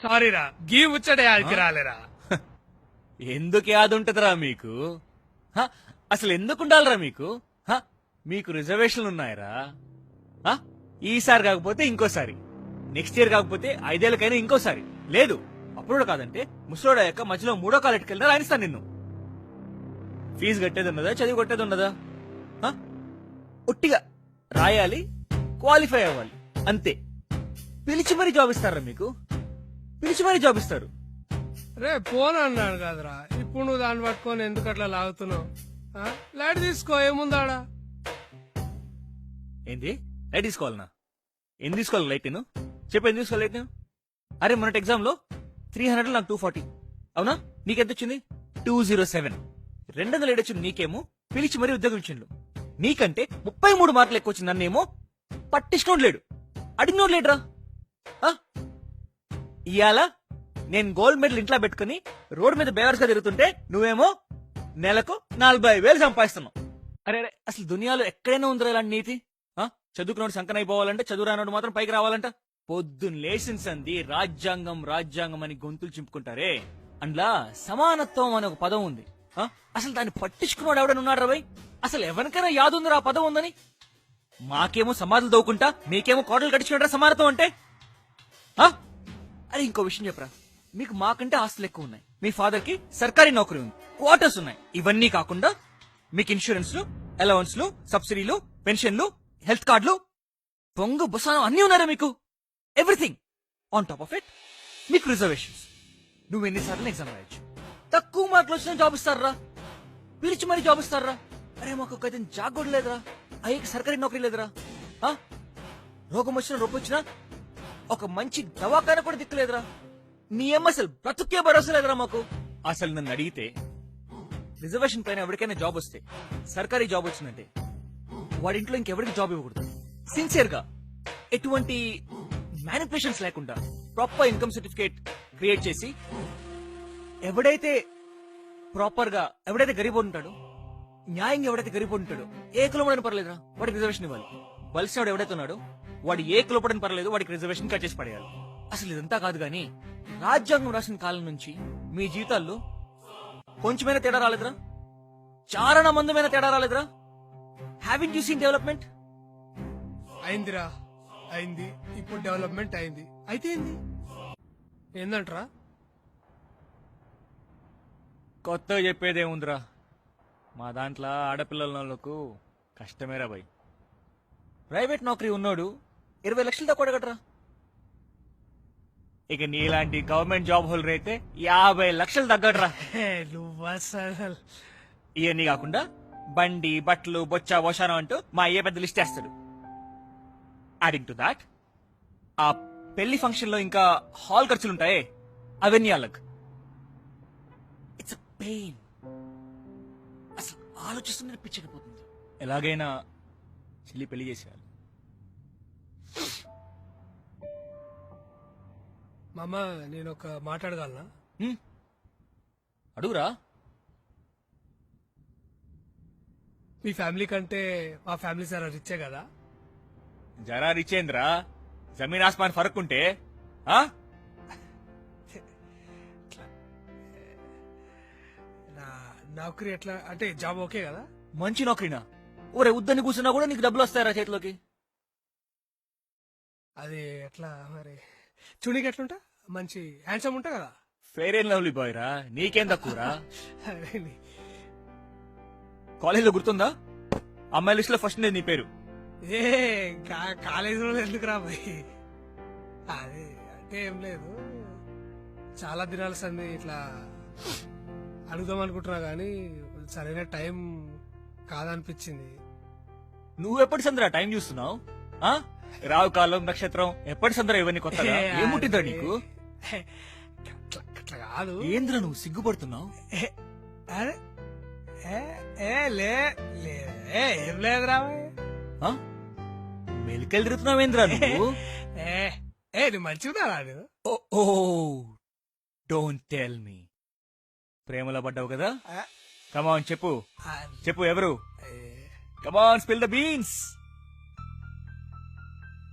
సారీరా గీ ముచ్చట యాదికి రాలేరా. ఎందుకు యాదుంటదిరా మీకు? హ? అసలు ఎందుకు ఉండాలిరా మీకు? హ? మీకు రిజర్వేషన్లు ఉన్నాయరా? హ? ఈసారి కాకపోతే ఇంకోసారి, నెక్స్ట్ ఇయర్ కాకపోతే 5 ఏళ్ళకైనా ఇంకోసారి. లేదు అప్పుడు కాదంటే ముసలోడు అయ్యాక మధ్యలో 3వ కాలేట్కి వెళ్ళినా రాయిస్తాను నిన్ను. ఫీజు కట్టేది ఉన్నదా, చదివి కొట్టేది ఉన్నదా? హ? ఒట్టిగా రాయాలి, క్వాలిఫై అవ్వాలి అంతే. పిలిచి మరీ జాబ్ ఇస్తారా మీకు? పిలిచి మరీ జాబ్ ఇస్తారు. రే ఫోన్ అన్నాడు కదరా, ఇప్పుడు నువ్వు దాన్ని పట్టుకొని ఎందుకు అట్లా లాగుతున్నావు? లైట్ తీసుకో, ఏముందాడా? ఏంది లైట్ తీసుకోవాలనా? ఏం తీసుకోవాలి లైట్ నేను? చెప్పు ఏం తీసుకోవాలి లైట్ నేను? అరే మొన్నటి ఎగ్జామ్ లో 300 నాకు 240. అవునా? నీకెంత వచ్చింది? 207. 200 వచ్చింది నీకేమో, పిలిచి మరీ ఉద్యోగం ఇచ్చిండు. నీకంటే 33 మార్కులు ఎక్కువ వచ్చింది, నన్నేమో పట్టించుకోడు లేడు, అడిగినోడు లేడురా. ఇవాళ నేను గోల్డ్ మెడల్ ఇంట్లో పెట్టుకుని రోడ్ మీద బేవర్స్ గా తిరుగుతుంటే నువ్వేమో నెలకు 45,000 సంపాదిస్తున్నావు. అరే అరే అసలు దునియాలో ఎక్కడైనా ఉందిరా ఇలాంటి నీతి? చదువుకున్నోడు సంకనైపోవాలంటే, చదువు రానోడు మాత్రం పైకి రావాలంట. పొద్దున్న లేచిన సంది రాజ్యాంగం రాజ్యాంగం అని గొంతులు చింపుకుంటారే, అందులో సమానత్వం అనే ఒక పదం ఉంది. అసలు దాన్ని పట్టించుకున్నాడు ఎవడనున్నాడు రా భయ్? అసలు ఎవరికైనా యాదుందిరా ఆ పదం ఉందని? మాకేమో సమాధులు దవ్వుకుంటా, మీకేమో కోటలు కట్టించుకుంటారా సమానత్వం అంటే? అరే ఇంకో విషయం చెప్పరా, మీకు మాకంటే ఆస్తులు ఎక్కువ ఉన్నాయి, మీ ఫాదర్ కి సర్కారీ నౌకరీ ఉంది, క్వార్టర్స్ ఉన్నాయి. ఇవన్నీ కాకుండా మీకు ఇన్సూరెన్స్లు, అలవెన్స్లు, సబ్సిడీలు, పెన్షన్లు, హెల్త్ కార్డులు, పొంగు బుసానం అన్ని ఉన్నారా మీకు? Everything. On top of it మీకు రిజర్వేషన్స్. నువ్వు ఎన్నిసార్లు ఎగ్జామ్ రాయొచ్చు, తక్కువ మార్కులు వచ్చినా జాబ్ ఇస్తారా, పిలిచి మరీ జాబ్ ఇస్తారా? అరే మాకు ఒక జాబ్ కూడా లేదురా, అయ్యకి సర్కారీ నౌకరీ లేదురా. రోగం వచ్చినా రొప్ప వచ్చినా ఒక మంచి దవాఖాన కూడా దిక్కులేదురా. నీ అసలు బ్రతుకే భరోసా లేదురా మాకు. అసలు నన్ను అడిగితే రిజర్వేషన్ పైన ఎవరికైనా జాబ్ వస్తే, సర్కారీ జాబ్ వచ్చిందంటే వాడింట్లో ఇంకెవరికి జాబ్ ఇవ్వకూడదు. సిన్సియర్ గా, ఎటువంటి మ్యానిపులేషన్స్ లేకుండా ప్రాపర్ ఇన్కమ్ సర్టిఫికేట్ క్రియేట్ చేసి, ఎవడైతే ప్రాపర్ గా, ఎవడైతే గరీబ్ ఉంటాడో, న్యాయంగా ఎవడైతే గరీబ్ ఉంటాడో, ఏ కులపడని పర్లేదురా వాడికి రిజర్వేషన్ ఇవ్వాలి. వలసినాడు ఎవడైతే ఉన్నాడో వాడు ఏ కులపడని పర్లేదు, వాడికి రిజర్వేషన్ కట్ చేసి పడేయాలి. అసలు ఇదంతా కాదు గానీ రాజ్యాంగం రాసిన కాలం నుంచి మీ జీవితాల్లో కొంచెమైనా తేడా రాలేదురా? చాలా మందమైన తేడా రాలేదురా? Having you seen development? అయిందిరా, అయింది. ఇప్పుడు డెవలప్మెంట్ అయింది. అయితే ఏంది ఏందంటరా? కొత్తగా చెప్పేదేముందిరా, మా దాంట్లో ఆడపిల్లలకు కష్టమేరా భయ్. ప్రైవేట్ నౌకరీ ఉన్నోడు 20 లక్షలు తక్కువ కట్టరా. ఇక నీలాంటి గవర్నమెంట్ జాబ్ హోల్డర్ అయితే 50 లక్షలు తగ్గడరా. ఇవన్నీ కాకుండా బండి, బట్టలు, బొచ్చా, వశానం అంటూ మా అయ్యే పెద్ద లిస్ట్ వేస్తాడు. యాడింగ్ టు దాట్ ఆ పెళ్లి ఫంక్షన్ లో ఇంకా హాల్ ఖర్చులుంటాయే, అవన్నీ అలగ్. It's pain. అసలు ఆలోచిస్తుంటే పిచ్చకపోతుంది. ఎలాగైనా చెల్లి పెళ్లి చేసేయాలి. మామ నేను ఒక మాట్లాడగలనా? అడుగురా. మీ ఫ్యామిలీ కంటే మా ఫ్యామిలీ సార్ రిచ్చే కదా? జరా రిచేంద్రా, జమీన్ ఆస్మాన్ ఫరక్ ఉంటే నౌకరీ ఎట్లా అంటే జాబ్ ఓకే కదా? మంచి నౌకరీనా? ఊరే ఉద్దని కూర్చున్నా కూడా నీకు డబ్బులు వస్తాయరా చేతిలోకి? అది ఎట్లా మరి? చునీకి ఎట్లుంటా? మంచి హ్యాండ్సమ్ ఉంటా కదా? ఫెయిర్ అండ్ లవ్లీ బాయ్ రా, నీకేం తక్కువరా? కాలేజీలో గుర్తుందా, అమ్మాయి లిస్ట్ లో ఫస్ట్ నీ పేరు? ఏ కాలేజీలో ఎందుకు రా బాయ్? అదే అంటే ఏం లేదు, చాలా దినాల సంది ఇట్లా అడుగుదాం అనుకుంటున్నా గానీ సరైన టైం కాదనిపించింది. నువ్వెప్పటి సందరా టైం చూస్తున్నావు? రావు కాలం, నక్షత్రం ఎప్పటి సందరా ఇవన్నీ కొత్తగా? ఏముంటుందా నీకు? అట్లా కాదు. ఏంద్రా నువ్వు సిగ్గుపడుతున్నావు? ఏం లేదురా, మెలికలు తిరుగుతున్నావేంద్రా నువ్వు? నువ్వు మంచిగా డోంట్ టెల్ మీ. ప్రేమలో పడ్డావు కదా? కమాన్ చెప్పు, చెప్పు ఎవరు? కమాన్ స్పిల్ ద బీన్స్.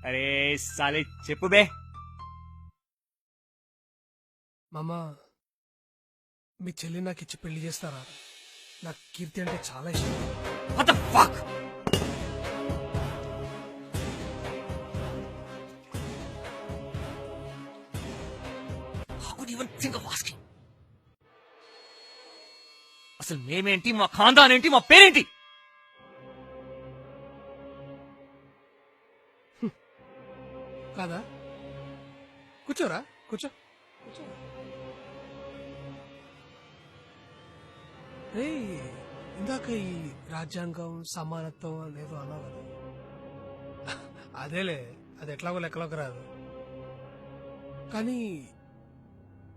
అరే సాలే చెప్పు బే. మామ మీ చెల్లి నాకు ఇచ్చి పెళ్లి చేస్తారా? నాకు కీర్తి అంటే చాలా ఇష్టం. What the fuck? How could you even think of asking? అసలు మేమేంటి, మా ఖాందాన్ ఏంటి, మా పేరేంటి? కాదా? కూర్చోరా, కూర్చో. ఏయ్, ఇందాక ఈ రాజ్యాంగం సమానత్వం అనేదో అన్నావు కదా. అదేలే, అది ఎట్లాగో లెక్కలోకి రాదు. కానీ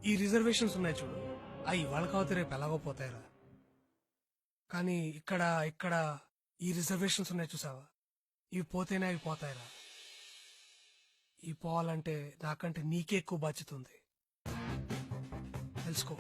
ఈ రిజర్వేషన్స్ ఉన్నాయి చూడు, అవి ఇవాళ కాకపోతే రేపు ఎలాగో పోతాయిరా. కానీ ఇక్కడ ఇక్కడ ఈ రిజర్వేషన్స్ ఉన్నాయి చూసావా, ఇవి పోతేనే అవి పోతాయిరా. ఇవి పోవాలంటే నాకంటే నీకే ఎక్కువ బాధ్యత ఉంది, తెలుసుకో.